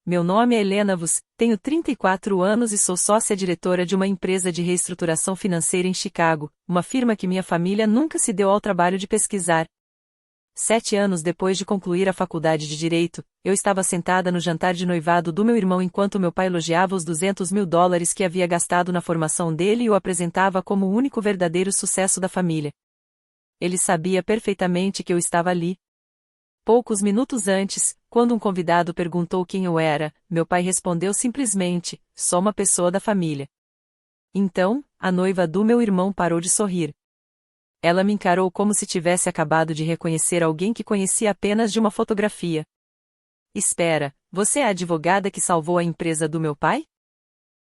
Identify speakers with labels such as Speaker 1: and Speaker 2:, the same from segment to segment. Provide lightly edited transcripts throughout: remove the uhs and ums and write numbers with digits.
Speaker 1: Meu nome é Helena Vos, tenho 34 anos e sou sócia-diretora de uma empresa de reestruturação financeira em Chicago, uma firma que minha família nunca se deu ao trabalho de pesquisar. 7 anos depois de concluir a faculdade de Direito, eu estava sentada no jantar de noivado do meu irmão enquanto meu pai elogiava os $200.000 que havia gastado na formação dele e o apresentava como o único verdadeiro sucesso da família. Ele sabia perfeitamente que eu estava ali. Poucos minutos antes, quando um convidado perguntou quem eu era, meu pai respondeu simplesmente: sou uma pessoa da família. Então, a noiva do meu irmão parou de sorrir. Ela me encarou como se tivesse acabado de reconhecer alguém que conhecia apenas de uma fotografia. Espera, você é a advogada que salvou a empresa do meu pai?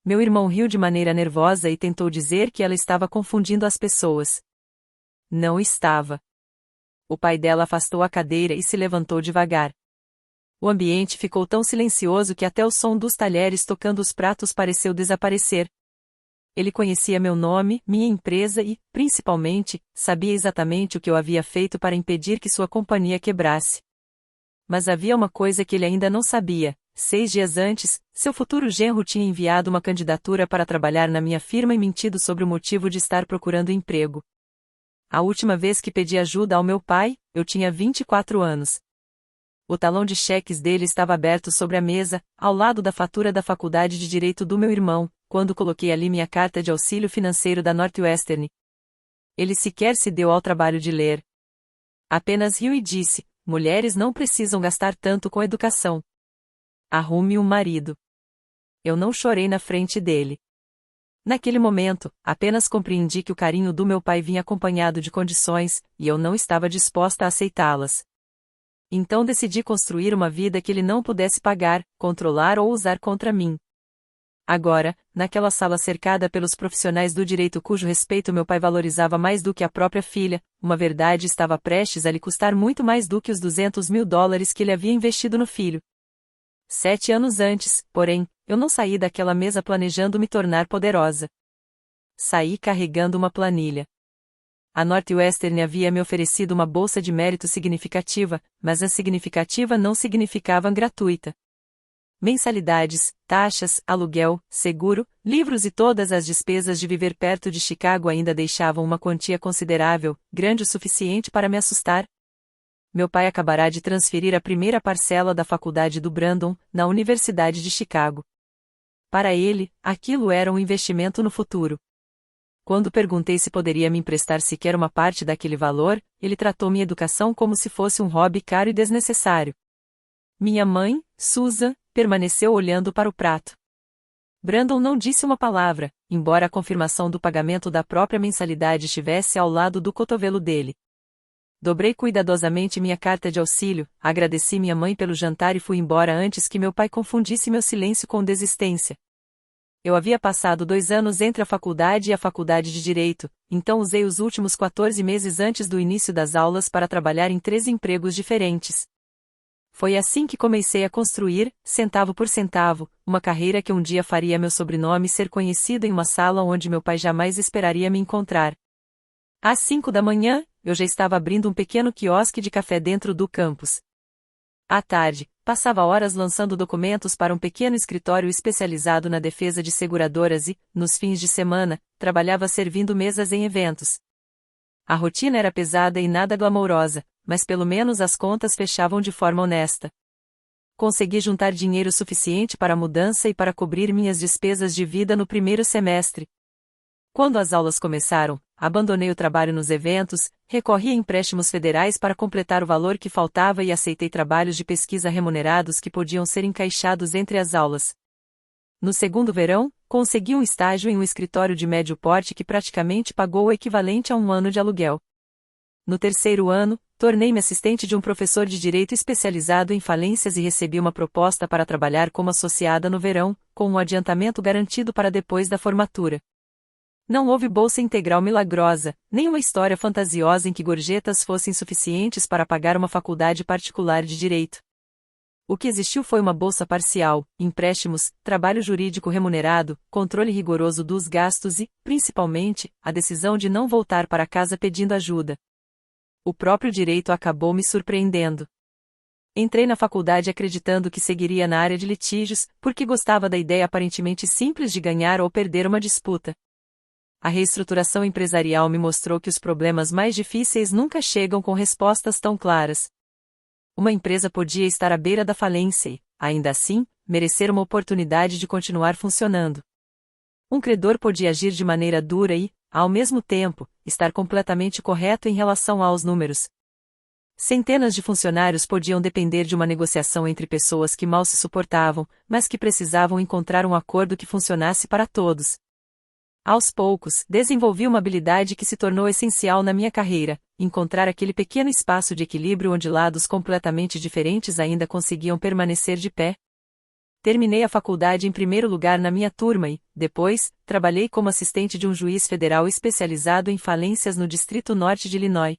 Speaker 1: Meu irmão riu de maneira nervosa e tentou dizer que ela estava confundindo as pessoas. Não estava. O pai dela afastou a cadeira e se levantou devagar. O ambiente ficou tão silencioso que até o som dos talheres tocando os pratos pareceu desaparecer. Ele conhecia meu nome, minha empresa e, principalmente, sabia exatamente o que eu havia feito para impedir que sua companhia quebrasse. Mas havia uma coisa que ele ainda não sabia: 6 dias antes, seu futuro genro tinha enviado uma candidatura para trabalhar na minha firma e mentido sobre o motivo de estar procurando emprego. A última vez que pedi ajuda ao meu pai, eu tinha 24 anos. O talão de cheques dele estava aberto sobre a mesa, ao lado da fatura da faculdade de Direito do meu irmão, quando coloquei ali minha carta de auxílio financeiro da Northwestern. Ele sequer se deu ao trabalho de ler. Apenas riu e disse: mulheres não precisam gastar tanto com educação. Arrume um marido. Eu não chorei na frente dele. Naquele momento, apenas compreendi que o carinho do meu pai vinha acompanhado de condições, e eu não estava disposta a aceitá-las. Então decidi construir uma vida que ele não pudesse pagar, controlar ou usar contra mim. Agora, naquela sala cercada pelos profissionais do direito cujo respeito meu pai valorizava mais do que a própria filha, uma verdade estava prestes a lhe custar muito mais do que os $200.000 que ele havia investido no filho. 7 anos antes, porém, eu não saí daquela mesa planejando me tornar poderosa. Saí carregando uma planilha. A Northwestern havia me oferecido uma bolsa de mérito significativa, mas a significativa não significava gratuita. Mensalidades, taxas, aluguel, seguro, livros e todas as despesas de viver perto de Chicago ainda deixavam uma quantia considerável, grande o suficiente para me assustar. Meu pai acabará de transferir a primeira parcela da faculdade do Brandon, na Universidade de Chicago. Para ele, aquilo era um investimento no futuro. Quando perguntei se poderia me emprestar sequer uma parte daquele valor, ele tratou minha educação como se fosse um hobby caro e desnecessário. Minha mãe, Susan, permaneceu olhando para o prato. Brandon não disse uma palavra, embora a confirmação do pagamento da própria mensalidade estivesse ao lado do cotovelo dele. Dobrei cuidadosamente minha carta de auxílio, agradeci minha mãe pelo jantar e fui embora antes que meu pai confundisse meu silêncio com desistência. Eu havia passado 2 anos entre a faculdade e a faculdade de Direito, então usei os últimos 14 meses antes do início das aulas para trabalhar em 3 empregos diferentes. Foi assim que comecei a construir, centavo por centavo, uma carreira que um dia faria meu sobrenome ser conhecido em uma sala onde meu pai jamais esperaria me encontrar. Às 5 da manhã, eu já estava abrindo um pequeno quiosque de café dentro do campus. À tarde, passava horas lançando documentos para um pequeno escritório especializado na defesa de seguradoras e, nos fins de semana, trabalhava servindo mesas em eventos. A rotina era pesada e nada glamourosa, mas pelo menos as contas fechavam de forma honesta. Consegui juntar dinheiro suficiente para a mudança e para cobrir minhas despesas de vida no primeiro semestre. Quando as aulas começaram, abandonei o trabalho nos eventos, recorri a empréstimos federais para completar o valor que faltava e aceitei trabalhos de pesquisa remunerados que podiam ser encaixados entre as aulas. No segundo verão, consegui um estágio em um escritório de médio porte que praticamente pagou o equivalente a um ano de aluguel. No terceiro ano, tornei-me assistente de um professor de direito especializado em falências e recebi uma proposta para trabalhar como associada no verão, com um adiantamento garantido para depois da formatura. Não houve bolsa integral milagrosa, nem uma história fantasiosa em que gorjetas fossem suficientes para pagar uma faculdade particular de direito. O que existiu foi uma bolsa parcial, empréstimos, trabalho jurídico remunerado, controle rigoroso dos gastos e, principalmente, a decisão de não voltar para casa pedindo ajuda. O próprio direito acabou me surpreendendo. Entrei na faculdade acreditando que seguiria na área de litígios, porque gostava da ideia aparentemente simples de ganhar ou perder uma disputa. A reestruturação empresarial me mostrou que os problemas mais difíceis nunca chegam com respostas tão claras. Uma empresa podia estar à beira da falência e, ainda assim, merecer uma oportunidade de continuar funcionando. Um credor podia agir de maneira dura e, ao mesmo tempo, estar completamente correto em relação aos números. Centenas de funcionários podiam depender de uma negociação entre pessoas que mal se suportavam, mas que precisavam encontrar um acordo que funcionasse para todos. Aos poucos, desenvolvi uma habilidade que se tornou essencial na minha carreira: encontrar aquele pequeno espaço de equilíbrio onde lados completamente diferentes ainda conseguiam permanecer de pé. Terminei a faculdade em primeiro lugar na minha turma e, depois, trabalhei como assistente de um juiz federal especializado em falências no Distrito Norte de Illinois.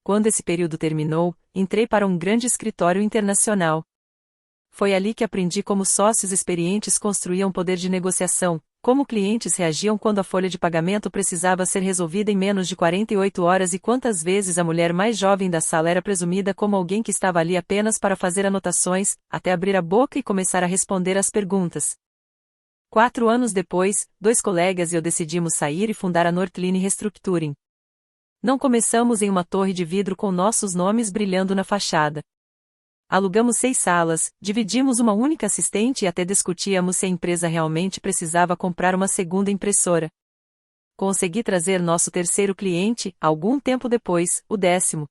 Speaker 1: Quando esse período terminou, entrei para um grande escritório internacional. Foi ali que aprendi como sócios experientes construíam poder de negociação, como clientes reagiam quando a folha de pagamento precisava ser resolvida em menos de 48 horas e quantas vezes a mulher mais jovem da sala era presumida como alguém que estava ali apenas para fazer anotações, até abrir a boca e começar a responder às perguntas. 4 anos depois, 2 colegas e eu decidimos sair e fundar a Northline Restructuring. Não começamos em uma torre de vidro com nossos nomes brilhando na fachada. Alugamos 6 salas, dividimos uma única assistente e até discutíamos se a empresa realmente precisava comprar uma segunda impressora. Consegui trazer nosso terceiro cliente, algum tempo depois, o 10º.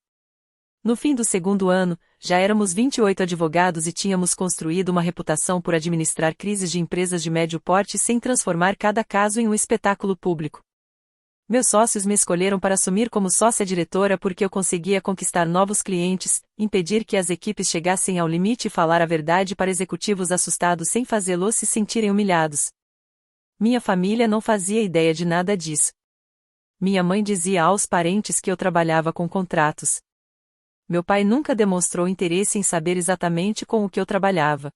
Speaker 1: No fim do segundo ano, já éramos 28 advogados e tínhamos construído uma reputação por administrar crises de empresas de médio porte sem transformar cada caso em um espetáculo público. Meus sócios me escolheram para assumir como sócia-diretora porque eu conseguia conquistar novos clientes, impedir que as equipes chegassem ao limite e falar a verdade para executivos assustados sem fazê-los se sentirem humilhados. Minha família não fazia ideia de nada disso. Minha mãe dizia aos parentes que eu trabalhava com contratos. Meu pai nunca demonstrou interesse em saber exatamente com o que eu trabalhava.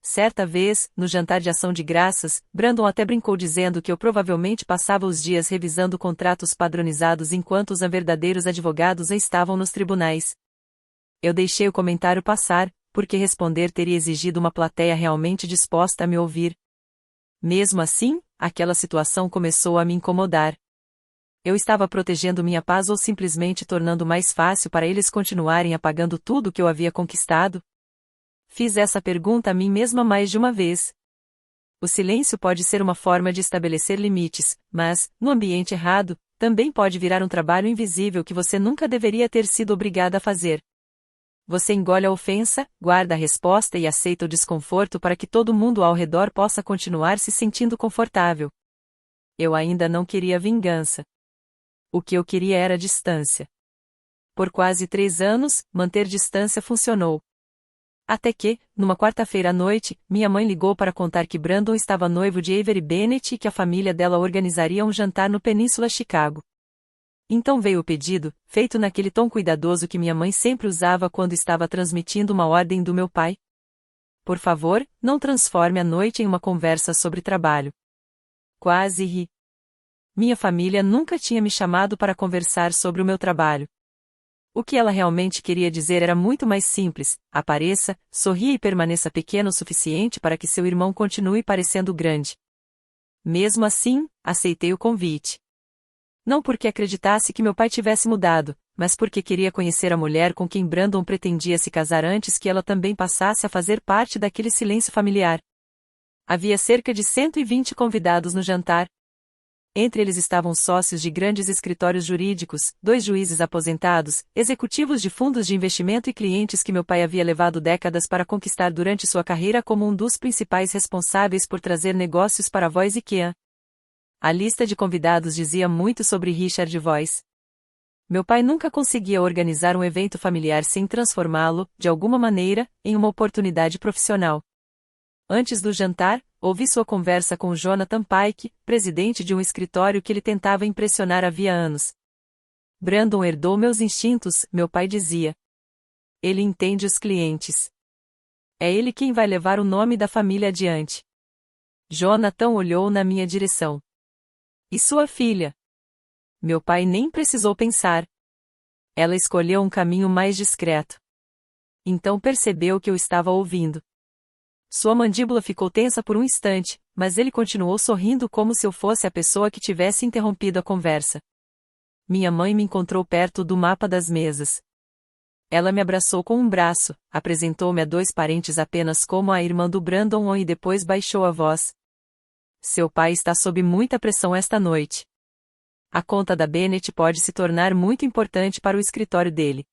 Speaker 1: Certa vez, no jantar de ação de graças, Brandon até brincou dizendo que eu provavelmente passava os dias revisando contratos padronizados enquanto os verdadeiros advogados estavam nos tribunais. Eu deixei o comentário passar, porque responder teria exigido uma plateia realmente disposta a me ouvir. Mesmo assim, aquela situação começou a me incomodar. Eu estava protegendo minha paz ou simplesmente tornando mais fácil para eles continuarem apagando tudo o que eu havia conquistado? Fiz essa pergunta a mim mesma mais de uma vez. O silêncio pode ser uma forma de estabelecer limites, mas, no ambiente errado, também pode virar um trabalho invisível que você nunca deveria ter sido obrigada a fazer. Você engole a ofensa, guarda a resposta e aceita o desconforto para que todo mundo ao redor possa continuar se sentindo confortável. Eu ainda não queria vingança. O que eu queria era distância. Por quase 3 anos, manter distância funcionou. Até que, numa quarta-feira à noite, minha mãe ligou para contar que Brandon estava noivo de Avery Bennett e que a família dela organizaria um jantar no Península Chicago. Então veio o pedido, feito naquele tom cuidadoso que minha mãe sempre usava quando estava transmitindo uma ordem do meu pai. Por favor, não transforme a noite em uma conversa sobre trabalho. Quase ri. Minha família nunca tinha me chamado para conversar sobre o meu trabalho. O que ela realmente queria dizer era muito mais simples: apareça, sorria e permaneça pequeno o suficiente para que seu irmão continue parecendo grande. Mesmo assim, aceitei o convite. Não porque acreditasse que meu pai tivesse mudado, mas porque queria conhecer a mulher com quem Brandon pretendia se casar antes que ela também passasse a fazer parte daquele silêncio familiar. Havia cerca de 120 convidados no jantar. Entre eles estavam sócios de grandes escritórios jurídicos, 2 juízes aposentados, executivos de fundos de investimento e clientes que meu pai havia levado décadas para conquistar durante sua carreira como um dos principais responsáveis por trazer negócios para Voice e Kean. A lista de convidados dizia muito sobre Richard Voice. Meu pai nunca conseguia organizar um evento familiar sem transformá-lo, de alguma maneira, em uma oportunidade profissional. Antes do jantar, ouvi sua conversa com Jonathan Pike, presidente de um escritório que ele tentava impressionar havia anos. Brandon herdou meus instintos, meu pai dizia. Ele entende os clientes. É ele quem vai levar o nome da família adiante. Jonathan olhou na minha direção. E sua filha? Meu pai nem precisou pensar. Ela escolheu um caminho mais discreto. Então percebeu que eu estava ouvindo. Sua mandíbula ficou tensa por um instante, mas ele continuou sorrindo como se eu fosse a pessoa que tivesse interrompido a conversa. Minha mãe me encontrou perto do mapa das mesas. Ela me abraçou com um braço, apresentou-me a dois parentes apenas como a irmã do Brandon e depois baixou a voz. Seu pai está sob muita pressão esta noite. A conta da Bennett pode se tornar muito importante para o escritório dele.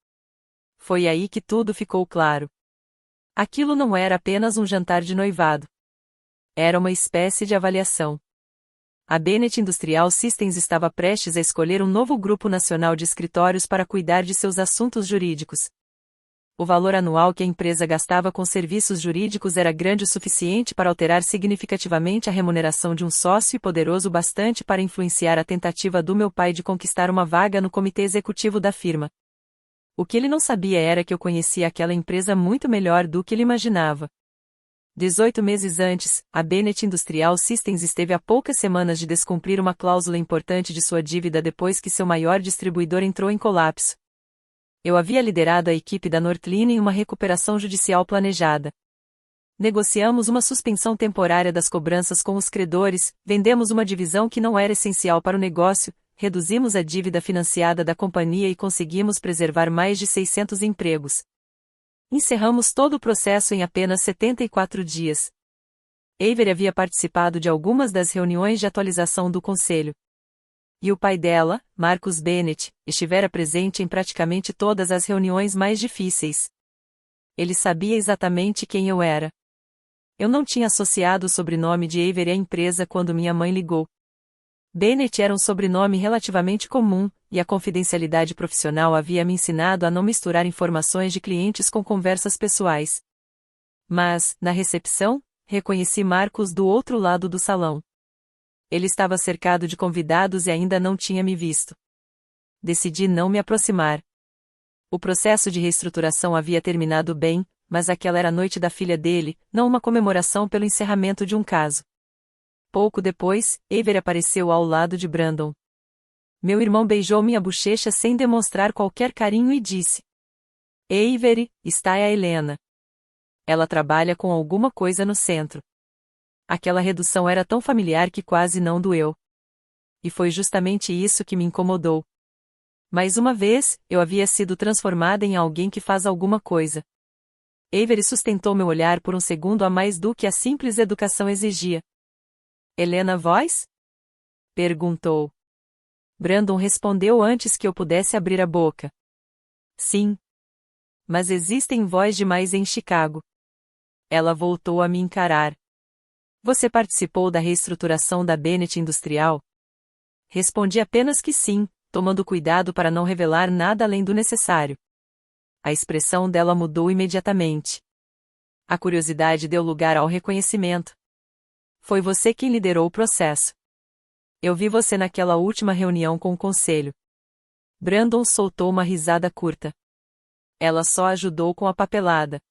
Speaker 1: Foi aí que tudo ficou claro. Aquilo não era apenas um jantar de noivado. Era uma espécie de avaliação. A Bennett Industrial Systems estava prestes a escolher um novo grupo nacional de escritórios para cuidar de seus assuntos jurídicos. O valor anual que a empresa gastava com serviços jurídicos era grande o suficiente para alterar significativamente a remuneração de um sócio e poderoso bastante para influenciar a tentativa do meu pai de conquistar uma vaga no comitê executivo da firma. O que ele não sabia era que eu conhecia aquela empresa muito melhor do que ele imaginava. 18 meses antes, a Bennett Industrial Systems esteve a poucas semanas de descumprir uma cláusula importante de sua dívida depois que seu maior distribuidor entrou em colapso. Eu havia liderado a equipe da Northline em uma recuperação judicial planejada. Negociamos uma suspensão temporária das cobranças com os credores, vendemos uma divisão que não era essencial para o negócio, reduzimos a dívida financiada da companhia e conseguimos preservar mais de 600 empregos. Encerramos todo o processo em apenas 74 dias. Avery havia participado de algumas das reuniões de atualização do conselho. E o pai dela, Marcus Bennett, estivera presente em praticamente todas as reuniões mais difíceis. Ele sabia exatamente quem eu era. Eu não tinha associado o sobrenome de Avery à empresa quando minha mãe ligou. Bennett era um sobrenome relativamente comum, e a confidencialidade profissional havia me ensinado a não misturar informações de clientes com conversas pessoais. Mas, na recepção, reconheci Marcus do outro lado do salão. Ele estava cercado de convidados e ainda não tinha me visto. Decidi não me aproximar. O processo de reestruturação havia terminado bem, mas aquela era a noite da filha dele, não uma comemoração pelo encerramento de um caso. Pouco depois, Avery apareceu ao lado de Brandon. Meu irmão beijou minha bochecha sem demonstrar qualquer carinho e disse: Avery, está a Helena. Ela trabalha com alguma coisa no centro. Aquela redução era tão familiar que quase não doeu. E foi justamente isso que me incomodou. Mais uma vez, eu havia sido transformada em alguém que faz alguma coisa. Avery sustentou meu olhar por um segundo a mais do que a simples educação exigia. Helena Voice? Perguntou. Brandon respondeu antes que eu pudesse abrir a boca. Sim. Mas existem vozes demais em Chicago. Ela voltou a me encarar. Você participou da reestruturação da Bennett Industrial? Respondi apenas que sim, tomando cuidado para não revelar nada além do necessário. A expressão dela mudou imediatamente. A curiosidade deu lugar ao reconhecimento. Foi você quem liderou o processo. Eu vi você naquela última reunião com o conselho. Brandon soltou uma risada curta. Ela só ajudou com a papelada.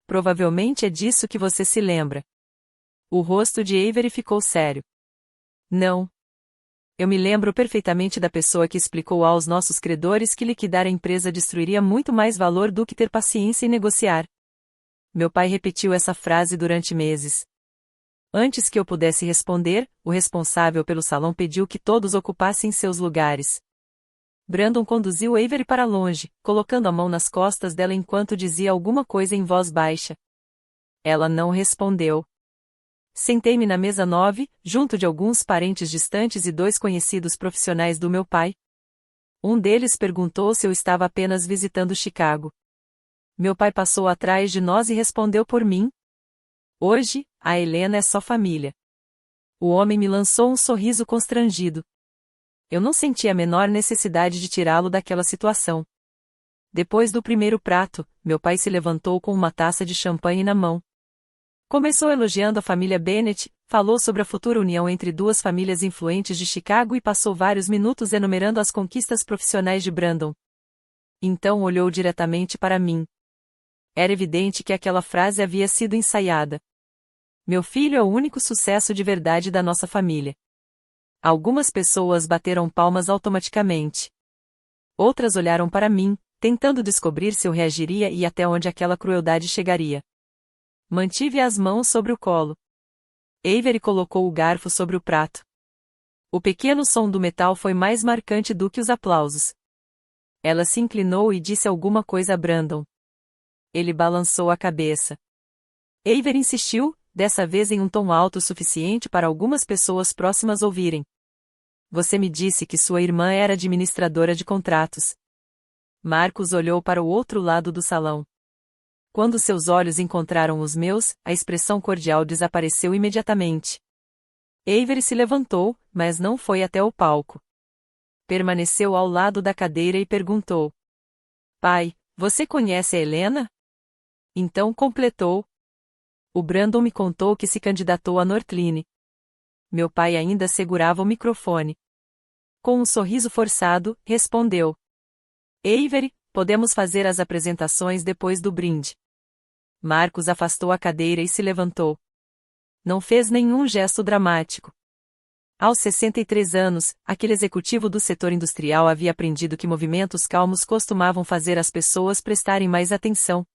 Speaker 1: Provavelmente é disso que você se lembra. O rosto de Avery ficou sério. Não. Eu me lembro perfeitamente da pessoa que explicou aos nossos credores que liquidar a empresa destruiria muito mais valor do que ter paciência e negociar. Meu pai repetiu essa frase durante meses. Antes que eu pudesse responder, o responsável pelo salão pediu que todos ocupassem seus lugares. Brandon conduziu Avery para longe, colocando a mão nas costas dela enquanto dizia alguma coisa em voz baixa. Ela não respondeu. Sentei-me na mesa 9, junto de alguns parentes distantes e dois conhecidos profissionais do meu pai. Um deles perguntou se eu estava apenas visitando Chicago. Meu pai passou atrás de nós e respondeu por mim. Hoje, a Helena é só família. O homem me lançou um sorriso constrangido. Eu não senti a menor necessidade de tirá-lo daquela situação. Depois do primeiro prato, meu pai se levantou com uma taça de champanhe na mão. Começou elogiando a família Bennett, falou sobre a futura união entre duas famílias influentes de Chicago e passou vários minutos enumerando as conquistas profissionais de Brandon. Então olhou diretamente para mim. Era evidente que aquela frase havia sido ensaiada. Meu filho é o único sucesso de verdade da nossa família. Algumas pessoas bateram palmas automaticamente. Outras olharam para mim, tentando descobrir se eu reagiria e até onde aquela crueldade chegaria. Mantive as mãos sobre o colo. Avery colocou o garfo sobre o prato. O pequeno som do metal foi mais marcante do que os aplausos. Ela se inclinou e disse alguma coisa a Brandon. Ele balançou a cabeça. Avery insistiu, dessa vez em um tom alto o suficiente para algumas pessoas próximas ouvirem. Você me disse que sua irmã era administradora de contratos. Marcus olhou para o outro lado do salão. Quando seus olhos encontraram os meus, a expressão cordial desapareceu imediatamente. Avery se levantou, mas não foi até o palco. Permaneceu ao lado da cadeira e perguntou. Pai, você conhece a Helena? Então completou. O Brandon me contou que se candidatou a Northline. Meu pai ainda segurava o microfone. Com um sorriso forçado, respondeu. Avery, podemos fazer as apresentações depois do brinde. Marcus afastou a cadeira e se levantou. Não fez nenhum gesto dramático. Aos 63 anos, aquele executivo do setor industrial havia aprendido que movimentos calmos costumavam fazer as pessoas prestarem mais atenção.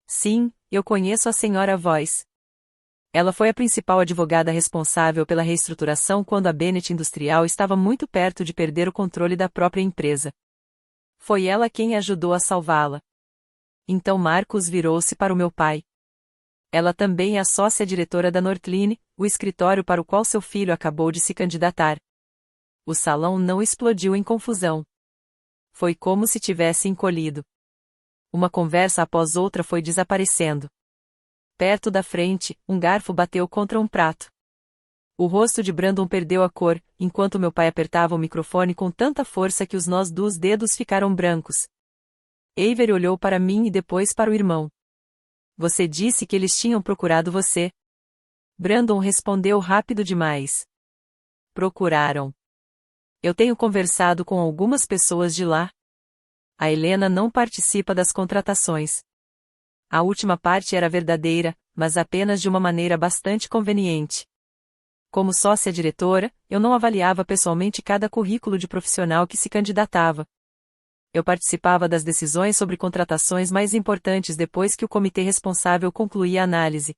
Speaker 1: Sim, eu conheço a Sra. Voice. Ela foi a principal advogada responsável pela reestruturação quando a Bennett Industrial estava muito perto de perder o controle da própria empresa. Foi ela quem ajudou a salvá-la. Então Marcus virou-se para o meu pai. Ela também é a sócia-diretora da Northline, o escritório para o qual seu filho acabou de se candidatar. O salão não explodiu em confusão. Foi como se tivesse encolhido. Uma conversa após outra foi desaparecendo. Perto da frente, um garfo bateu contra um prato. O rosto de Brandon perdeu a cor, enquanto meu pai apertava o microfone com tanta força que os nós dos dedos ficaram brancos. Avery olhou para mim e depois para o irmão. Você disse que eles tinham procurado você. Brandon respondeu rápido demais. Procuraram. Eu tenho conversado com algumas pessoas de lá. A Helena não participa das contratações. A última parte era verdadeira, mas apenas de uma maneira bastante conveniente. Como sócia-diretora, eu não avaliava pessoalmente cada currículo de profissional que se candidatava. Eu participava das decisões sobre contratações mais importantes depois que o comitê responsável concluía a análise.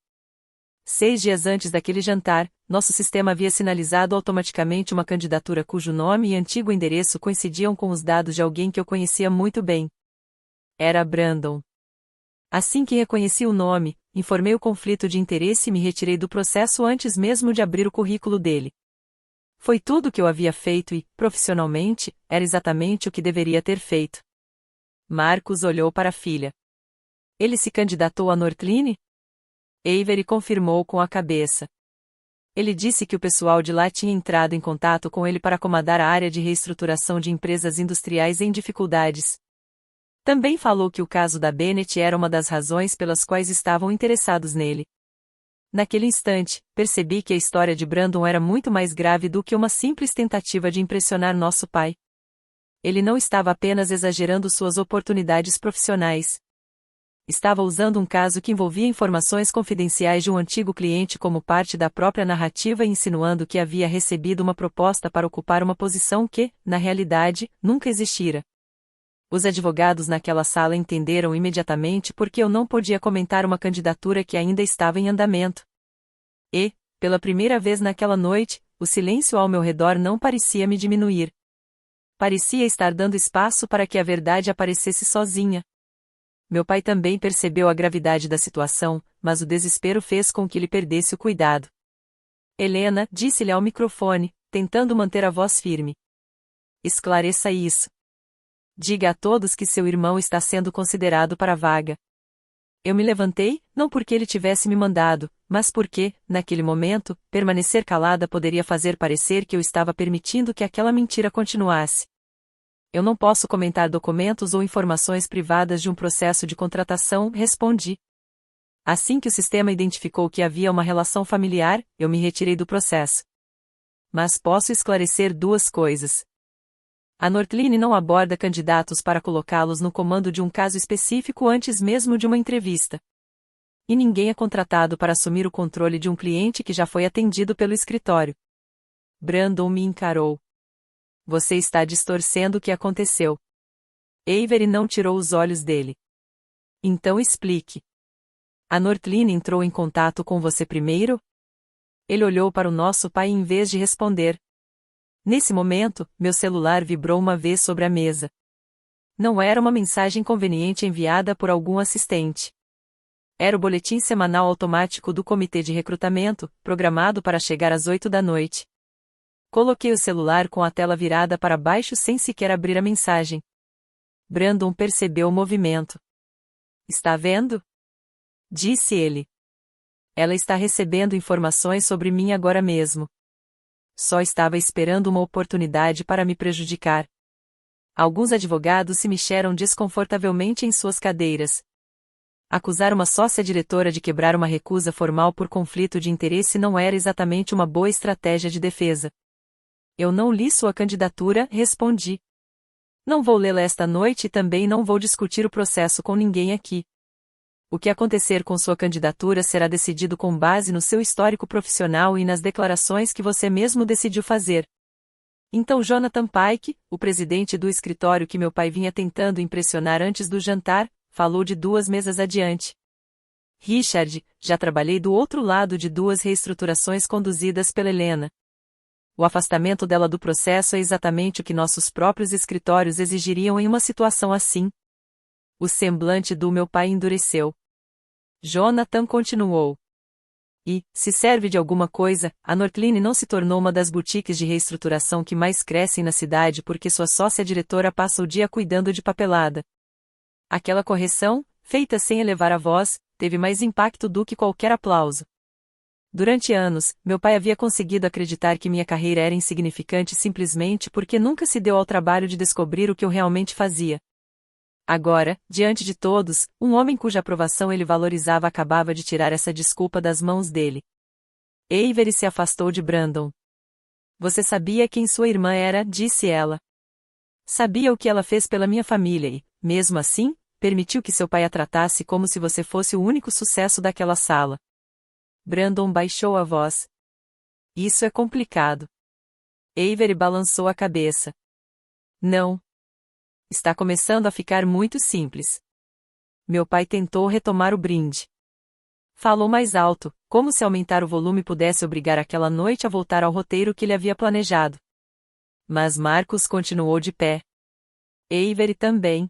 Speaker 1: 6 dias antes daquele jantar, nosso sistema havia sinalizado automaticamente uma candidatura cujo nome e antigo endereço coincidiam com os dados de alguém que eu conhecia muito bem. Era Brandon. Assim que reconheci o nome, informei o conflito de interesse e me retirei do processo antes mesmo de abrir o currículo dele. Foi tudo o que eu havia feito e, profissionalmente, era exatamente o que deveria ter feito. Marcus olhou para a filha. Ele se candidatou a Northline? Avery confirmou com a cabeça. Ele disse que o pessoal de lá tinha entrado em contato com ele para acomodar a área de reestruturação de empresas industriais em dificuldades. Também falou que o caso da Bennett era uma das razões pelas quais estavam interessados nele. Naquele instante, percebi que a história de Brandon era muito mais grave do que uma simples tentativa de impressionar nosso pai. Ele não estava apenas exagerando suas oportunidades profissionais. Estava usando um caso que envolvia informações confidenciais de um antigo cliente como parte da própria narrativa e insinuando que havia recebido uma proposta para ocupar uma posição que, na realidade, nunca existira. Os advogados naquela sala entenderam imediatamente por que eu não podia comentar uma candidatura que ainda estava em andamento. E, pela primeira vez naquela noite, o silêncio ao meu redor não parecia me diminuir. Parecia estar dando espaço para que a verdade aparecesse sozinha. Meu pai também percebeu a gravidade da situação, mas o desespero fez com que ele perdesse o cuidado. Helena, disse-lhe ao microfone, tentando manter a voz firme. Esclareça isso. Diga a todos que seu irmão está sendo considerado para a vaga. Eu me levantei, não porque ele tivesse me mandado, mas porque, naquele momento, permanecer calada poderia fazer parecer que eu estava permitindo que aquela mentira continuasse. Eu não posso comentar documentos ou informações privadas de um processo de contratação, respondi. Assim que o sistema identificou que havia uma relação familiar, eu me retirei do processo. Mas posso esclarecer 2 coisas. A Northline não aborda candidatos para colocá-los no comando de um caso específico antes mesmo de uma entrevista. E ninguém é contratado para assumir o controle de um cliente que já foi atendido pelo escritório. Brandon me encarou. Você está distorcendo o que aconteceu. Avery não tirou os olhos dele. Então explique. A Northlane entrou em contato com você primeiro? Ele olhou para o nosso pai em vez de responder. Nesse momento, meu celular vibrou uma vez sobre a mesa. Não era uma mensagem conveniente enviada por algum assistente. Era o boletim semanal automático do comitê de recrutamento, programado para chegar às 8 da noite. Coloquei o celular com a tela virada para baixo sem sequer abrir a mensagem. Brandon percebeu o movimento. Está vendo? Disse ele. Ela está recebendo informações sobre mim agora mesmo. Só estava esperando uma oportunidade para me prejudicar. Alguns advogados se mexeram desconfortavelmente em suas cadeiras. Acusar uma sócia-diretora de quebrar uma recusa formal por conflito de interesse não era exatamente uma boa estratégia de defesa. Eu não li sua candidatura, respondi. Não vou lê-la esta noite e também não vou discutir o processo com ninguém aqui. O que acontecer com sua candidatura será decidido com base no seu histórico profissional e nas declarações que você mesmo decidiu fazer. Então Jonathan Pike, o presidente do escritório que meu pai vinha tentando impressionar antes do jantar, falou de 2 mesas adiante. Richard, já trabalhei do outro lado de 2 reestruturações conduzidas pela Helena. O afastamento dela do processo é exatamente o que nossos próprios escritórios exigiriam em uma situação assim. O semblante do meu pai endureceu. Jonathan continuou. E, se serve de alguma coisa, a Northlane não se tornou uma das boutiques de reestruturação que mais crescem na cidade porque sua sócia-diretora passa o dia cuidando de papelada. Aquela correção, feita sem elevar a voz, teve mais impacto do que qualquer aplauso. Durante anos, meu pai havia conseguido acreditar que minha carreira era insignificante simplesmente porque nunca se deu ao trabalho de descobrir o que eu realmente fazia. Agora, diante de todos, um homem cuja aprovação ele valorizava acabava de tirar essa desculpa das mãos dele. Avery se afastou de Brandon. Você sabia quem sua irmã era, disse ela. Sabia o que ela fez pela minha família e, mesmo assim, permitiu que seu pai a tratasse como se você fosse o único sucesso daquela sala. Brandon baixou a voz. Isso é complicado. Avery balançou a cabeça. Não. Está começando a ficar muito simples. Meu pai tentou retomar o brinde. Falou mais alto, como se aumentar o volume pudesse obrigar aquela noite a voltar ao roteiro que ele havia planejado. Mas Marcus continuou de pé. Avery também.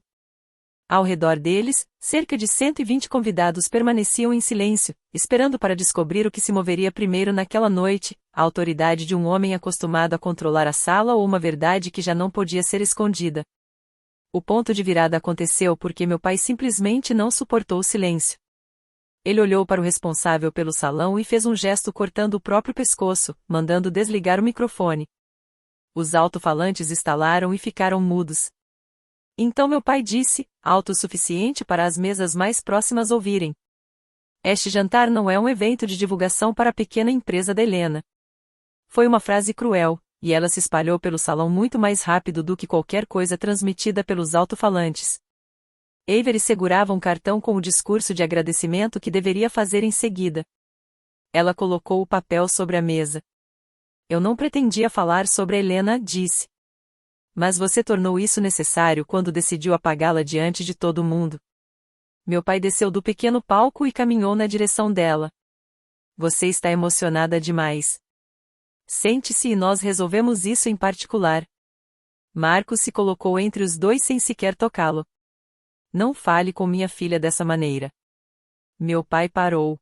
Speaker 1: Ao redor deles, cerca de 120 convidados permaneciam em silêncio, esperando para descobrir o que se moveria primeiro naquela noite, a autoridade de um homem acostumado a controlar a sala ou uma verdade que já não podia ser escondida. O ponto de virada aconteceu porque meu pai simplesmente não suportou o silêncio. Ele olhou para o responsável pelo salão e fez um gesto cortando o próprio pescoço, mandando desligar o microfone. Os alto-falantes estalaram e ficaram mudos. Então meu pai disse, alto o suficiente para as mesas mais próximas ouvirem. Este jantar não é um evento de divulgação para a pequena empresa da Helena. Foi uma frase cruel, e ela se espalhou pelo salão muito mais rápido do que qualquer coisa transmitida pelos alto-falantes. Avery segurava um cartão com o discurso de agradecimento que deveria fazer em seguida. Ela colocou o papel sobre a mesa. Eu não pretendia falar sobre a Helena, disse. Mas você tornou isso necessário quando decidiu apagá-la diante de todo mundo. Meu pai desceu do pequeno palco e caminhou na direção dela. Você está emocionada demais. Sente-se e nós resolvemos isso em particular. Marcos se colocou entre os dois sem sequer tocá-lo. Não fale com minha filha dessa maneira. Meu pai parou.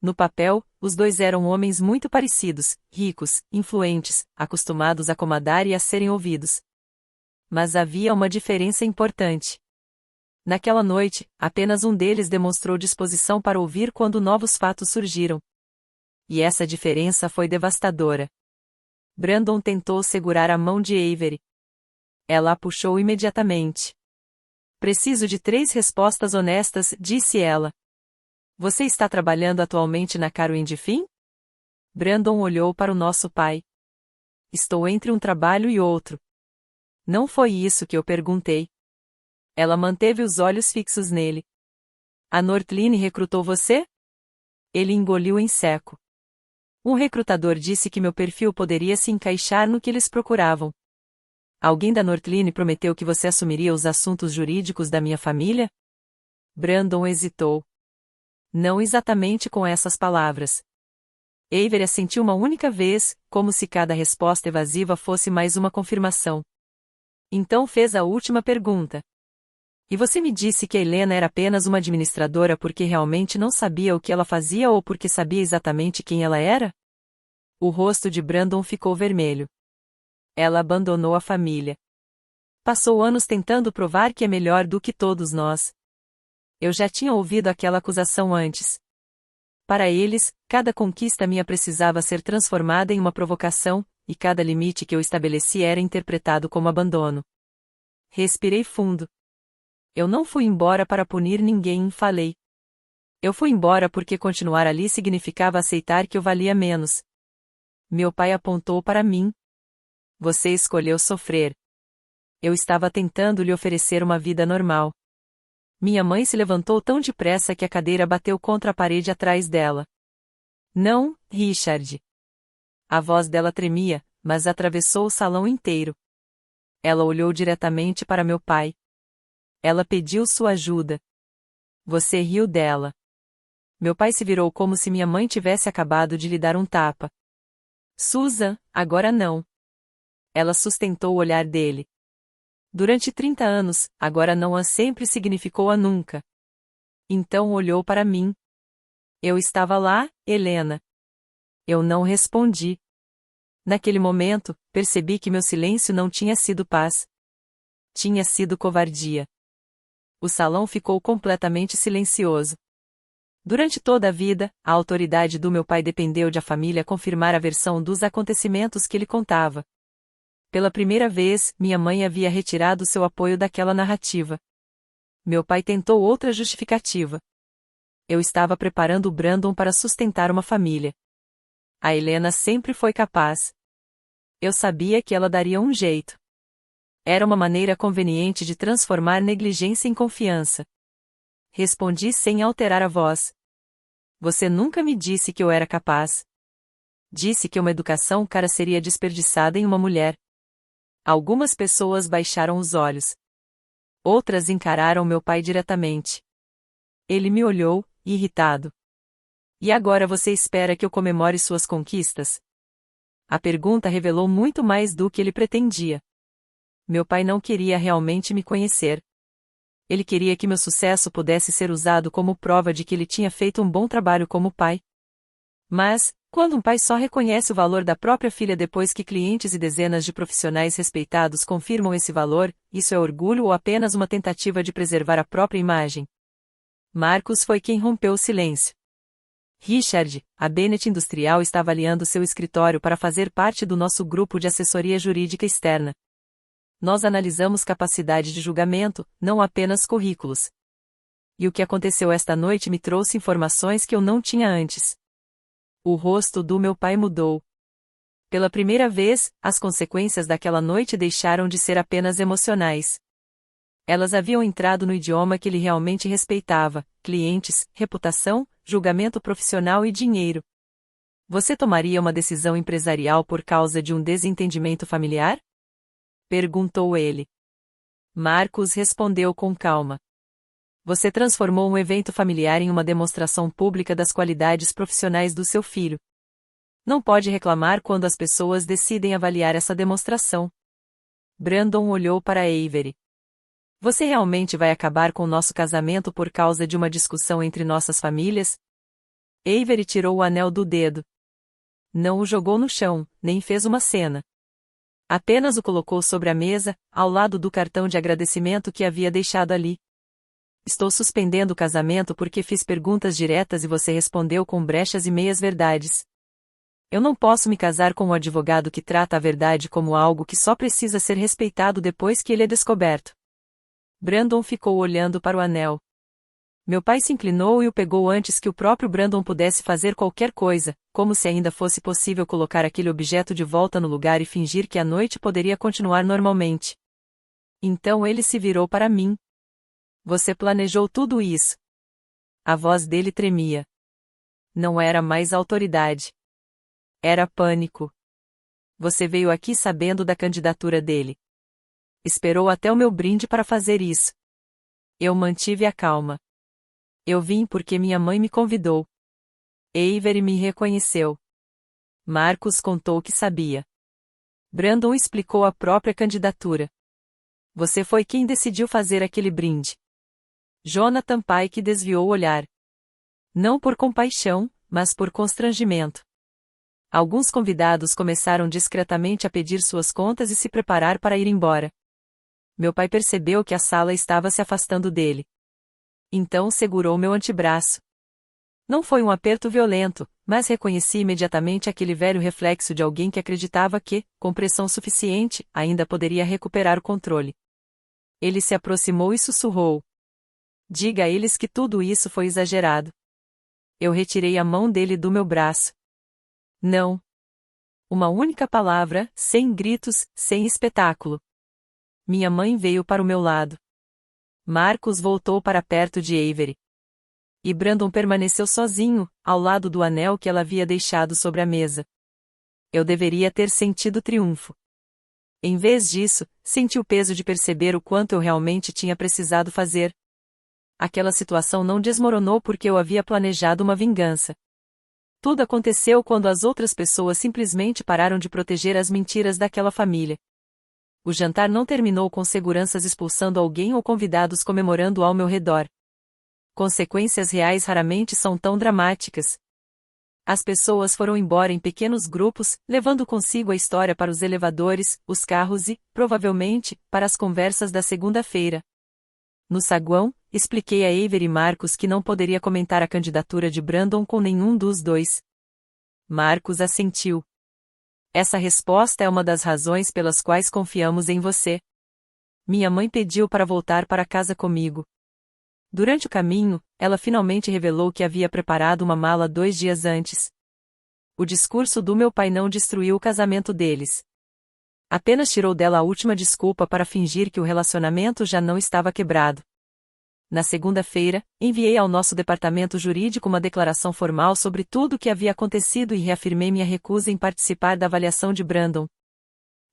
Speaker 1: No papel, os dois eram homens muito parecidos, ricos, influentes, acostumados a comandar e a serem ouvidos. Mas havia uma diferença importante. Naquela noite, apenas um deles demonstrou disposição para ouvir quando novos fatos surgiram. E essa diferença foi devastadora. Brandon tentou segurar a mão de Avery. Ela a puxou imediatamente. Preciso de 3 respostas honestas, disse ela. Você está trabalhando atualmente na Caro Endifim? Brandon olhou para o nosso pai. Estou entre um trabalho e outro. Não foi isso que eu perguntei. Ela manteve os olhos fixos nele. A Northlane recrutou você? Ele engoliu em seco. Um recrutador disse que meu perfil poderia se encaixar no que eles procuravam. Alguém da Northline prometeu que você assumiria os assuntos jurídicos da minha família? Brandon hesitou. Não exatamente com essas palavras. Avery assentiu uma única vez, como se cada resposta evasiva fosse mais uma confirmação. Então fez a última pergunta. E você me disse que a Helena era apenas uma administradora porque realmente não sabia o que ela fazia ou porque sabia exatamente quem ela era? O rosto de Brandon ficou vermelho. Ela abandonou a família. Passou anos tentando provar que é melhor do que todos nós. Eu já tinha ouvido aquela acusação antes. Para eles, cada conquista minha precisava ser transformada em uma provocação, e cada limite que eu estabeleci era interpretado como abandono. Respirei fundo. Eu não fui embora para punir ninguém, falei. Eu fui embora porque continuar ali significava aceitar que eu valia menos. Meu pai apontou para mim. Você escolheu sofrer. Eu estava tentando lhe oferecer uma vida normal. Minha mãe se levantou tão depressa que a cadeira bateu contra a parede atrás dela. Não, Richard. A voz dela tremia, mas atravessou o salão inteiro. Ela olhou diretamente para meu pai. Ela pediu sua ajuda. Você riu dela. Meu pai se virou como se minha mãe tivesse acabado de lhe dar um tapa. Susan, agora não. Ela sustentou o olhar dele. Durante 30 anos, agora não a sempre significou a nunca. Então olhou para mim. Eu estava lá, Helena. Eu não respondi. Naquele momento, percebi que meu silêncio não tinha sido paz. Tinha sido covardia. O salão ficou completamente silencioso. Durante toda a vida, a autoridade do meu pai dependeu de a família confirmar a versão dos acontecimentos que ele contava. Pela primeira vez, minha mãe havia retirado seu apoio daquela narrativa. Meu pai tentou outra justificativa. Eu estava preparando o Brandon para sustentar uma família. A Helena sempre foi capaz. Eu sabia que ela daria um jeito. Era uma maneira conveniente de transformar negligência em confiança. Respondi sem alterar a voz. Você nunca me disse que eu era capaz. Disse que uma educação cara seria desperdiçada em uma mulher. Algumas pessoas baixaram os olhos. Outras encararam meu pai diretamente. Ele me olhou, irritado. E agora você espera que eu comemore suas conquistas? A pergunta revelou muito mais do que ele pretendia. Meu pai não queria realmente me conhecer. Ele queria que meu sucesso pudesse ser usado como prova de que ele tinha feito um bom trabalho como pai. Mas, quando um pai só reconhece o valor da própria filha depois que clientes e dezenas de profissionais respeitados confirmam esse valor, isso é orgulho ou apenas uma tentativa de preservar a própria imagem? Marcos foi quem rompeu o silêncio. Richard, a Bennett Industrial está avaliando seu escritório para fazer parte do nosso grupo de assessoria jurídica externa. Nós analisamos capacidade de julgamento, não apenas currículos. E o que aconteceu esta noite me trouxe informações que eu não tinha antes. O rosto do meu pai mudou. Pela primeira vez, as consequências daquela noite deixaram de ser apenas emocionais. Elas haviam entrado no idioma que ele realmente respeitava: clientes, reputação, julgamento profissional e dinheiro. Você tomaria uma decisão empresarial por causa de um desentendimento familiar? Perguntou ele. Marcos respondeu com calma. Você transformou um evento familiar em uma demonstração pública das qualidades profissionais do seu filho. Não pode reclamar quando as pessoas decidem avaliar essa demonstração. Brandon olhou para Avery. Você realmente vai acabar com nosso casamento por causa de uma discussão entre nossas famílias? Avery tirou o anel do dedo. Não o jogou no chão, nem fez uma cena. Apenas o colocou sobre a mesa, ao lado do cartão de agradecimento que havia deixado ali. Estou suspendendo o casamento porque fiz perguntas diretas e você respondeu com brechas e meias-verdades. Eu não posso me casar com um advogado que trata a verdade como algo que só precisa ser respeitado depois que ele é descoberto. Brandon ficou olhando para o anel. Meu pai se inclinou e o pegou antes que o próprio Brandon pudesse fazer qualquer coisa, como se ainda fosse possível colocar aquele objeto de volta no lugar e fingir que a noite poderia continuar normalmente. Então ele se virou para mim. Você planejou tudo isso. A voz dele tremia. Não era mais autoridade. Era pânico. Você veio aqui sabendo da candidatura dele. Esperou até o meu brinde para fazer isso. Eu mantive a calma. Eu vim porque minha mãe me convidou. Avery me reconheceu. Marcus contou que sabia. Brandon explicou a própria candidatura. Você foi quem decidiu fazer aquele brinde. Jonathan Pike desviou o olhar. Não por compaixão, mas por constrangimento. Alguns convidados começaram discretamente a pedir suas contas e se preparar para ir embora. Meu pai percebeu que a sala estava se afastando dele. Então segurou meu antebraço. Não foi um aperto violento, mas reconheci imediatamente aquele velho reflexo de alguém que acreditava que, com pressão suficiente, ainda poderia recuperar o controle. Ele se aproximou e sussurrou. Diga a eles que tudo isso foi exagerado. Eu retirei a mão dele do meu braço. Não. Uma única palavra, sem gritos, sem espetáculo. Minha mãe veio para o meu lado. Marcus voltou para perto de Avery. E Brandon permaneceu sozinho, ao lado do anel que ela havia deixado sobre a mesa. Eu deveria ter sentido triunfo. Em vez disso, senti o peso de perceber o quanto eu realmente tinha precisado fazer. Aquela situação não desmoronou porque eu havia planejado uma vingança. Tudo aconteceu quando as outras pessoas simplesmente pararam de proteger as mentiras daquela família. O jantar não terminou com seguranças expulsando alguém ou convidados comemorando ao meu redor. Consequências reais raramente são tão dramáticas. As pessoas foram embora em pequenos grupos, levando consigo a história para os elevadores, os carros e, provavelmente, para as conversas da segunda-feira. No saguão, expliquei a Avery e Marcus que não poderia comentar a candidatura de Brandon com nenhum dos dois. Marcus assentiu. Essa resposta é uma das razões pelas quais confiamos em você. Minha mãe pediu para voltar para casa comigo. Durante o caminho, ela finalmente revelou que havia preparado uma mala 2 dias antes. O discurso do meu pai não destruiu o casamento deles. Apenas tirou dela a última desculpa para fingir que o relacionamento já não estava quebrado. Na segunda-feira, enviei ao nosso departamento jurídico uma declaração formal sobre tudo o que havia acontecido e reafirmei minha recusa em participar da avaliação de Brandon.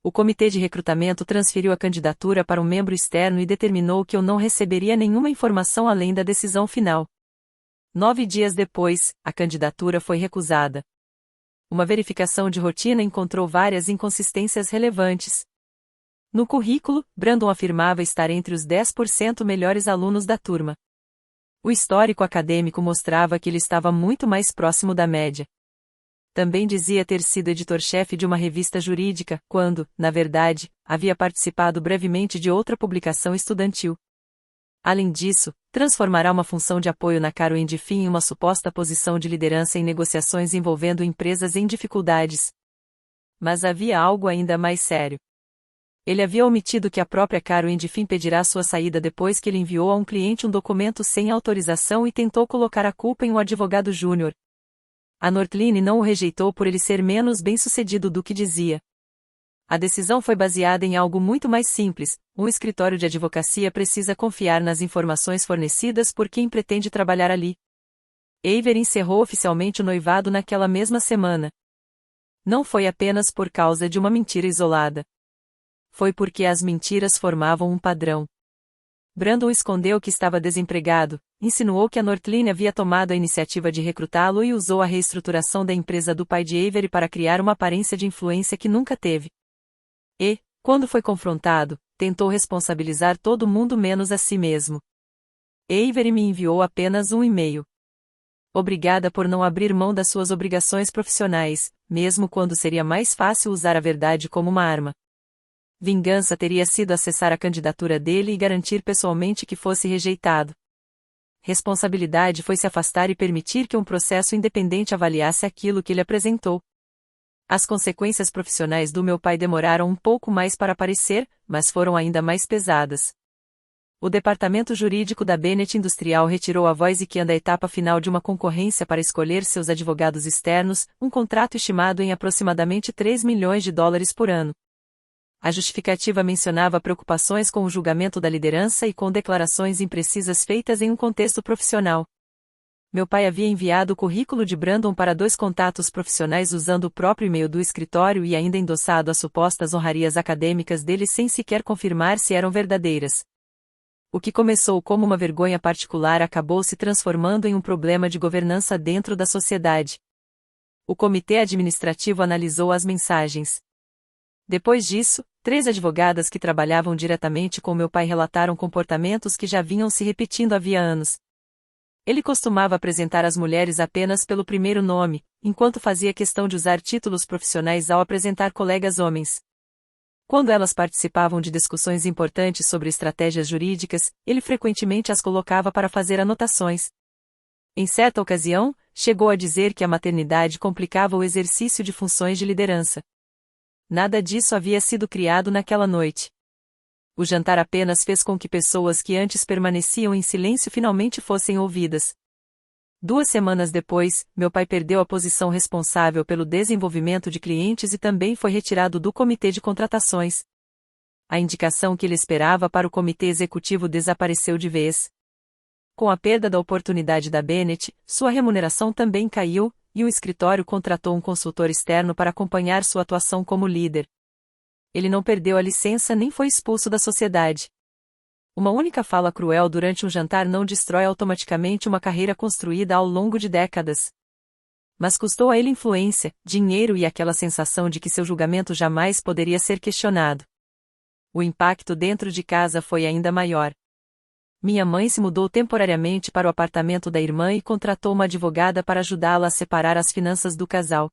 Speaker 1: O comitê de recrutamento transferiu a candidatura para um membro externo e determinou que eu não receberia nenhuma informação além da decisão final. 9 dias depois, a candidatura foi recusada. Uma verificação de rotina encontrou várias inconsistências relevantes. No currículo, Brandon afirmava estar entre os 10% melhores alunos da turma. O histórico acadêmico mostrava que ele estava muito mais próximo da média. Também dizia ter sido editor-chefe de uma revista jurídica, quando, na verdade, havia participado brevemente de outra publicação estudantil. Além disso, transformará uma função de apoio na Caro Endifin em uma suposta posição de liderança em negociações envolvendo empresas em dificuldades. Mas havia algo ainda mais sério. Ele havia omitido que a própria Caro Endifin pedirá sua saída depois que ele enviou a um cliente um documento sem autorização e tentou colocar a culpa em um advogado júnior. A Northline não o rejeitou por ele ser menos bem-sucedido do que dizia. A decisão foi baseada em algo muito mais simples: um escritório de advocacia precisa confiar nas informações fornecidas por quem pretende trabalhar ali. Avery encerrou oficialmente o noivado naquela mesma semana. Não foi apenas por causa de uma mentira isolada. Foi porque as mentiras formavam um padrão. Brandon escondeu que estava desempregado, insinuou que a Northline havia tomado a iniciativa de recrutá-lo e usou a reestruturação da empresa do pai de Avery para criar uma aparência de influência que nunca teve. E, quando foi confrontado, tentou responsabilizar todo mundo menos a si mesmo. Avery me enviou apenas um e-mail. Obrigada por não abrir mão das suas obrigações profissionais, mesmo quando seria mais fácil usar a verdade como uma arma. Vingança teria sido acessar a candidatura dele e garantir pessoalmente que fosse rejeitado. Responsabilidade foi se afastar e permitir que um processo independente avaliasse aquilo que ele apresentou. As consequências profissionais do meu pai demoraram um pouco mais para aparecer, mas foram ainda mais pesadas. O departamento jurídico da Bennett Industrial retirou a voz e que anda a etapa final de uma concorrência para escolher seus advogados externos, um contrato estimado em aproximadamente $3 milhões por ano. A justificativa mencionava preocupações com o julgamento da liderança e com declarações imprecisas feitas em um contexto profissional. Meu pai havia enviado o currículo de Brandon para 2 contatos profissionais usando o próprio e-mail do escritório e ainda endossado as supostas honrarias acadêmicas dele sem sequer confirmar se eram verdadeiras. O que começou como uma vergonha particular acabou se transformando em um problema de governança dentro da sociedade. O comitê administrativo analisou as mensagens. Depois disso, 3 advogadas que trabalhavam diretamente com meu pai relataram comportamentos que já vinham se repetindo havia anos. Ele costumava apresentar as mulheres apenas pelo primeiro nome, enquanto fazia questão de usar títulos profissionais ao apresentar colegas homens. Quando elas participavam de discussões importantes sobre estratégias jurídicas, ele frequentemente as colocava para fazer anotações. Em certa ocasião, chegou a dizer que a maternidade complicava o exercício de funções de liderança. Nada disso havia sido criado naquela noite. O jantar apenas fez com que pessoas que antes permaneciam em silêncio finalmente fossem ouvidas. 2 semanas depois, meu pai perdeu a posição responsável pelo desenvolvimento de clientes e também foi retirado do comitê de contratações. A indicação que ele esperava para o comitê executivo desapareceu de vez. Com a perda da oportunidade da Bennett, sua remuneração também caiu, e o escritório contratou um consultor externo para acompanhar sua atuação como líder. Ele não perdeu a licença nem foi expulso da sociedade. Uma única fala cruel durante um jantar não destrói automaticamente uma carreira construída ao longo de décadas. Mas custou a ele influência, dinheiro e aquela sensação de que seu julgamento jamais poderia ser questionado. O impacto dentro de casa foi ainda maior. Minha mãe se mudou temporariamente para o apartamento da irmã e contratou uma advogada para ajudá-la a separar as finanças do casal.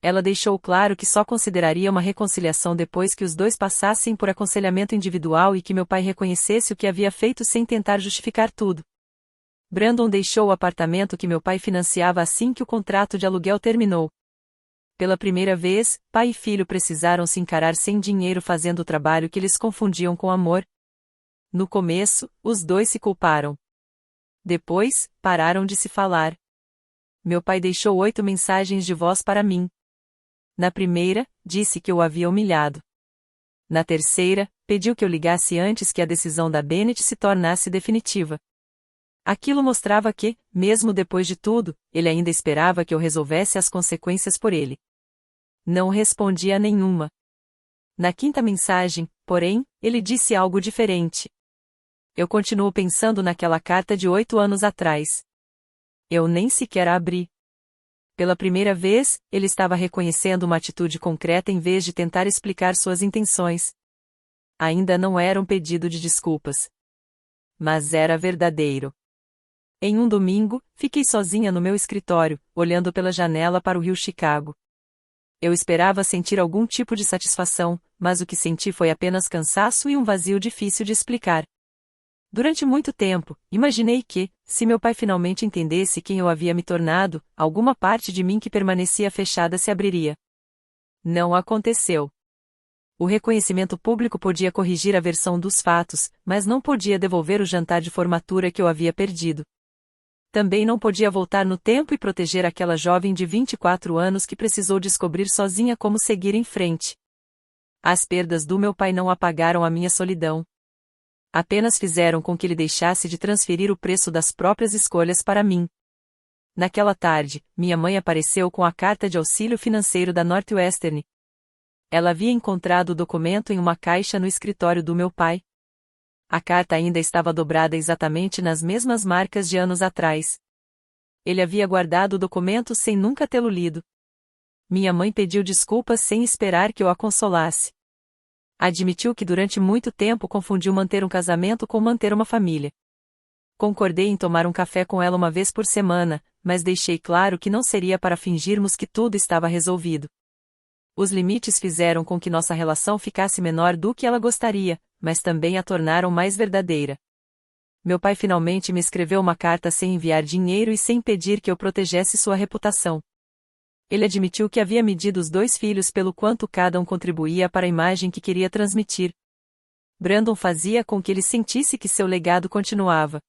Speaker 1: Ela deixou claro que só consideraria uma reconciliação depois que os dois passassem por aconselhamento individual e que meu pai reconhecesse o que havia feito sem tentar justificar tudo. Brandon deixou o apartamento que meu pai financiava assim que o contrato de aluguel terminou. Pela primeira vez, pai e filho precisaram se encarar sem dinheiro fazendo o trabalho que eles confundiam com amor. No começo, os dois se culparam. Depois, pararam de se falar. Meu pai deixou 8 mensagens de voz para mim. Na primeira, disse que eu havia humilhado. Na terceira, pediu que eu ligasse antes que a decisão da Bennett se tornasse definitiva. Aquilo mostrava que, mesmo depois de tudo, ele ainda esperava que eu resolvesse as consequências por ele. Não respondi a nenhuma. Na quinta mensagem, porém, ele disse algo diferente. Eu continuo pensando naquela carta de 8 anos atrás. Eu nem sequer a abri. Pela primeira vez, ele estava reconhecendo uma atitude concreta em vez de tentar explicar suas intenções. Ainda não era um pedido de desculpas. Mas era verdadeiro. Em um domingo, fiquei sozinha no meu escritório, olhando pela janela para o rio Chicago. Eu esperava sentir algum tipo de satisfação, mas o que senti foi apenas cansaço e um vazio difícil de explicar. Durante muito tempo, imaginei que, se meu pai finalmente entendesse quem eu havia me tornado, alguma parte de mim que permanecia fechada se abriria. Não aconteceu. O reconhecimento público podia corrigir a versão dos fatos, mas não podia devolver o jantar de formatura que eu havia perdido. Também não podia voltar no tempo e proteger aquela jovem de 24 anos que precisou descobrir sozinha como seguir em frente. As perdas do meu pai não apagaram a minha solidão. Apenas fizeram com que ele deixasse de transferir o preço das próprias escolhas para mim. Naquela tarde, minha mãe apareceu com a carta de auxílio financeiro da Northwestern. Ela havia encontrado o documento em uma caixa no escritório do meu pai. A carta ainda estava dobrada exatamente nas mesmas marcas de anos atrás. Ele havia guardado o documento sem nunca tê-lo lido. Minha mãe pediu desculpas sem esperar que eu a consolasse. Admitiu que durante muito tempo confundiu manter um casamento com manter uma família. Concordei em tomar um café com ela uma vez por semana, mas deixei claro que não seria para fingirmos que tudo estava resolvido. Os limites fizeram com que nossa relação ficasse menor do que ela gostaria, mas também a tornaram mais verdadeira. Meu pai finalmente me escreveu uma carta sem enviar dinheiro e sem pedir que eu protegesse sua reputação. Ele admitiu que havia medido os 2 filhos pelo quanto cada um contribuía para a imagem que queria transmitir. Brandon fazia com que ele sentisse que seu legado continuava.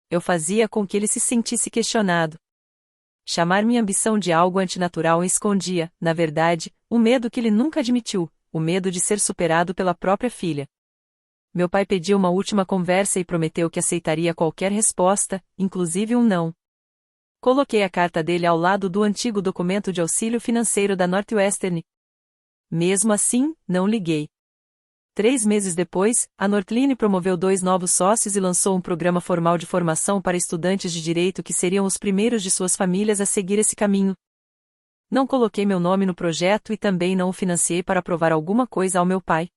Speaker 1: Eu fazia com que ele se sentisse questionado. Chamar minha ambição de algo antinatural escondia, na verdade, um medo que ele nunca admitiu, o medo de ser superado pela própria filha. Meu pai pediu uma última conversa e prometeu que aceitaria qualquer resposta, inclusive um não. Coloquei a carta dele ao lado do antigo documento de auxílio financeiro da Northwestern. Mesmo assim, não liguei. 3 meses depois, a Northline promoveu 2 novos sócios e lançou um programa formal de formação para estudantes de direito que seriam os primeiros de suas famílias a seguir esse caminho. Não coloquei meu nome no projeto e também não o financiei para provar alguma coisa ao meu pai.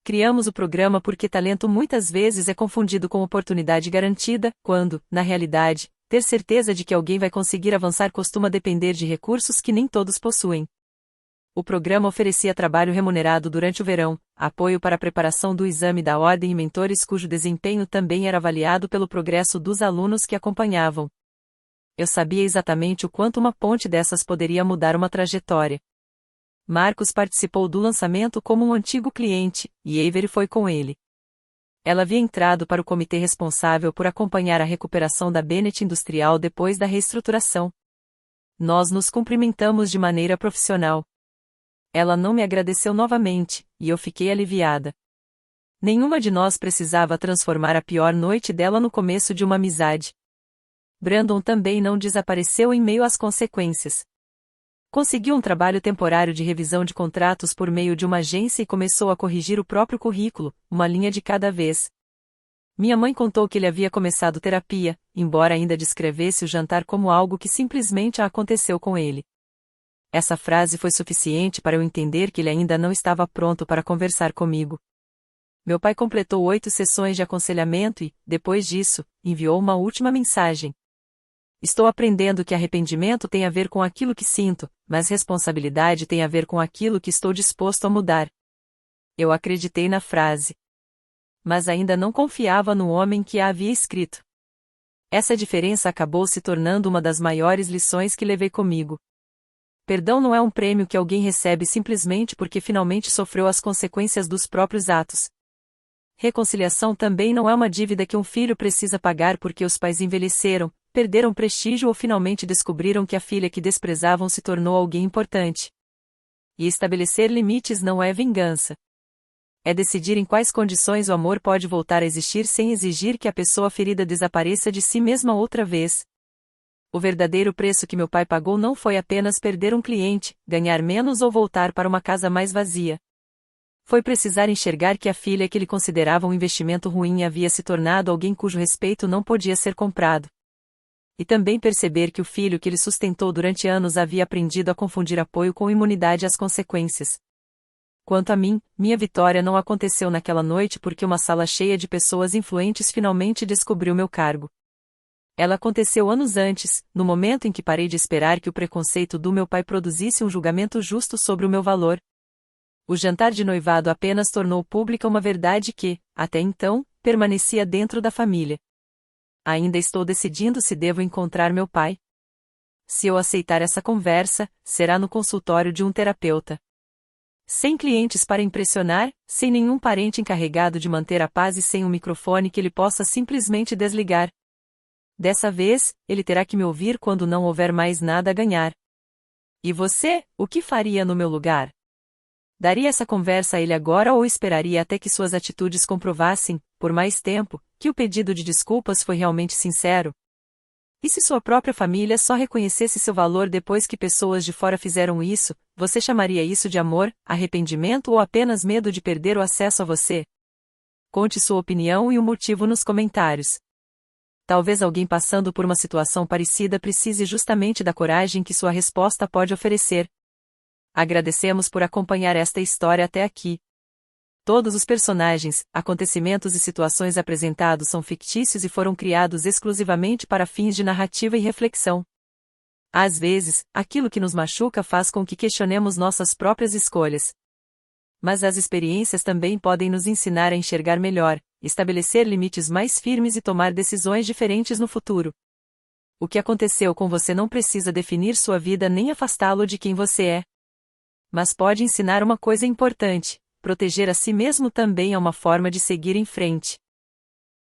Speaker 1: Criamos o programa porque talento muitas vezes é confundido com oportunidade garantida, quando, na realidade, ter certeza de que alguém vai conseguir avançar costuma depender de recursos que nem todos possuem. O programa oferecia trabalho remunerado durante o verão, apoio para a preparação do exame da ordem e mentores cujo desempenho também era avaliado pelo progresso dos alunos que acompanhavam. Eu sabia exatamente o quanto uma ponte dessas poderia mudar uma trajetória. Marcos participou do lançamento como um antigo cliente, e Avery foi com ele. Ela havia entrado para o comitê responsável por acompanhar a recuperação da Bennett Industrial depois da reestruturação. Nós nos cumprimentamos de maneira profissional. Ela não me agradeceu novamente, e eu fiquei aliviada. Nenhuma de nós precisava transformar a pior noite dela no começo de uma amizade. Brandon também não desapareceu em meio às consequências. Conseguiu um trabalho temporário de revisão de contratos por meio de uma agência e começou a corrigir o próprio currículo, uma linha de cada vez. Minha mãe contou que ele havia começado terapia, embora ainda descrevesse o jantar como algo que simplesmente aconteceu com ele. Essa frase foi suficiente para eu entender que ele ainda não estava pronto para conversar comigo. Meu pai completou 8 sessões de aconselhamento e, depois disso, enviou uma última mensagem. Estou aprendendo que arrependimento tem a ver com aquilo que sinto, mas responsabilidade tem a ver com aquilo que estou disposto a mudar. Eu acreditei na frase. Mas ainda não confiava no homem que a havia escrito. Essa diferença acabou se tornando uma das maiores lições que levei comigo. Perdão não é um prêmio que alguém recebe simplesmente porque finalmente sofreu as consequências dos próprios atos. Reconciliação também não é uma dívida que um filho precisa pagar porque os pais envelheceram, perderam prestígio ou finalmente descobriram que a filha que desprezavam se tornou alguém importante. E estabelecer limites não é vingança. É decidir em quais condições o amor pode voltar a existir sem exigir que a pessoa ferida desapareça de si mesma outra vez. O verdadeiro preço que meu pai pagou não foi apenas perder um cliente, ganhar menos ou voltar para uma casa mais vazia. Foi precisar enxergar que a filha que ele considerava um investimento ruim havia se tornado alguém cujo respeito não podia ser comprado. E também perceber que o filho que ele sustentou durante anos havia aprendido a confundir apoio com imunidade às consequências. Quanto a mim, minha vitória não aconteceu naquela noite porque uma sala cheia de pessoas influentes finalmente descobriu meu cargo. Ela aconteceu anos antes, no momento em que parei de esperar que o preconceito do meu pai produzisse um julgamento justo sobre o meu valor. O jantar de noivado apenas tornou pública uma verdade que, até então, permanecia dentro da família. Ainda estou decidindo se devo encontrar meu pai. Se eu aceitar essa conversa, será no consultório de um terapeuta. Sem clientes para impressionar, sem nenhum parente encarregado de manter a paz e sem um microfone que ele possa simplesmente desligar. Dessa vez, ele terá que me ouvir quando não houver mais nada a ganhar. E você, o que faria no meu lugar? Daria essa conversa a ele agora ou esperaria até que suas atitudes comprovassem, por mais tempo, que o pedido de desculpas foi realmente sincero? E se sua própria família só reconhecesse seu valor depois que pessoas de fora fizeram isso, você chamaria isso de amor, arrependimento ou apenas medo de perder o acesso a você? Conte sua opinião e o motivo nos comentários. Talvez alguém passando por uma situação parecida precise justamente da coragem que sua resposta pode oferecer. Agradecemos por acompanhar esta história até aqui. Todos os personagens, acontecimentos e situações apresentados são fictícios e foram criados exclusivamente para fins de narrativa e reflexão. Às vezes, aquilo que nos machuca faz com que questionemos nossas próprias escolhas. Mas as experiências também podem nos ensinar a enxergar melhor, estabelecer limites mais firmes e tomar decisões diferentes no futuro. O que aconteceu com você não precisa definir sua vida nem afastá-lo de quem você é. Mas pode ensinar uma coisa importante: proteger a si mesmo também é uma forma de seguir em frente.